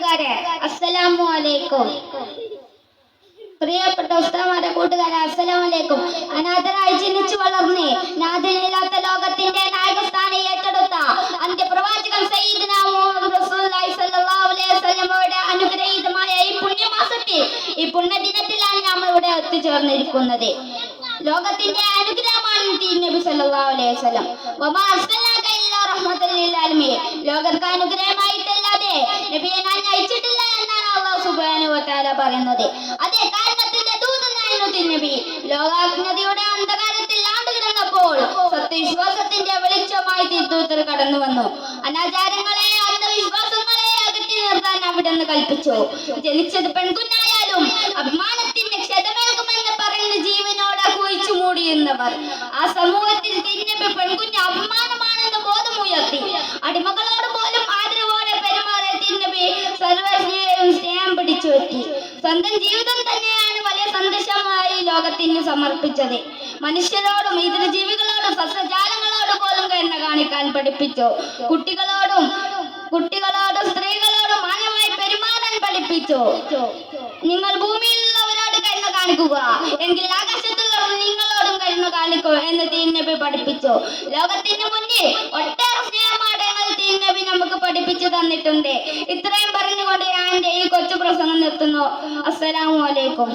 കൂട്ടുകാരെ, അസ്സലാമു അലൈക്കും. പ്രിയപ്പെട്ട ഉസ്താദുമാരെ, കൂട്ടുകാരെ, അസ്സലാമു അലൈക്കും. അനാഥരായി ജനിച്ചു വളർന്ന് നാഥനില്ലാത്ത ലോകത്തിന്റെ നായകസ്ഥാനം ഏറ്റെടുത്ത അന്ത്യപ്രവാചകൻ സയ്യിദുനാ മുഹമ്മദ് റസൂലുള്ളാഹി സ്വല്ലല്ലാഹു അലൈഹി വസല്ലമയുടെ അനുഗ്രഹീതമായ ഈ പുണ്യമാസത്തിൽ, ഈ പുണ്യദിനത്തിലാണ് നാം ഇവിടെ എത്തിച്ചേർന്നിരിക്കുന്നത്. ലോകത്തിന്റെ അനുഗ്രഹമാണ് നബി സല്ലല്ലാഹു അലൈഹി വസല്ലം. വമാ അർസൽനാക ഇല്ലാ റഹ്മത്തൽ ലിൽ ആലമീൻ. ലോകർക്ക് അനുഗ്രഹമായിട്ടല്ലാതെ നബിയെ ഞാൻ അയച്ചിട്ടില്ല എന്നാണ് അല്ലാഹു സുബ്ഹാനഹു വ തആല പറയുന്നത്. അതേ കാരണത്തിന്റെ ദൂതനായിരുന്നു നബി. ലോകാജ്ഞതയുടെ അന്ധകാരത്തിൽ ആണ്ടുകിടന്നപ്പോൾ സത്യവിശ്വാസത്തിന്റെ വെളിച്ചമായി തിരുദൂതർ കടന്നു വന്നു. അനാചാരങ്ങളെ, അന്ധവിശ്വാസങ്ങളെ അകറ്റി നിർത്താൻ അവിടുന്ന് കൽപ്പിച്ചു. ജനിച്ചത് പെൺകുഞ്ഞായാലും അഭിമാനത്തിന്റെ ക്ഷതമേൽക്കുമെന്ന് പറഞ്ഞ് ജീവനോടെ കുഴിച്ചു മൂടിയുന്നവർ ആ സമൂഹത്തിൽ തിരിഞ്ഞ പെൺകുഞ്ഞ് അഭിമാനമാണെന്ന് ബോധമുയർത്തി. അടിമകളോട് പോലും ആദരവോടെ പെരുമാറിയ തിരുനബി സർവ്വസ്നേഹവും സ്നേഹം പിടിച്ചു വെത്തി. സ്വന്തം ജീവിതം തന്നെയാണ് വലിയ സന്ദേശമായി ലോകത്തിന് സമർപ്പിച്ചത്. മനുഷ്യരോടും ഇതര ജീവികളോടും സസ്യജാലങ്ങളോട് പോലും കരുണ കാണിക്കാൻ പഠിപ്പിച്ചു. കുട്ടികളോടും സ്ത്രീകളോടും മാന്യമായി പെരുമാറാൻ പഠിപ്പിച്ചു. നിങ്ങൾ ഭൂമിയിലുള്ളവരോട് കരുണ കാണിക്കുക, എങ്കിൽ ആകാശത്തുള്ളവർ നിങ്ങളോടും കരുണ കാണിക്കൂ എന്ന് തിരുനബി പഠിപ്പിച്ചു. ലോകത്തിന് മുന്നിൽ ഒട്ടേറെ സ്നേഹപാഠങ്ങൾ തിരുനബി നമുക്ക് പഠിപ്പിച്ചു തന്നിട്ടുണ്ട്. ഇത്രയും പറഞ്ഞുകൊണ്ട് ഞാൻ എന്റെ ഈ കൊച്ചു പ്രസംഗം നിർത്തുന്നു. അസ്സലാമു അലൈക്കും.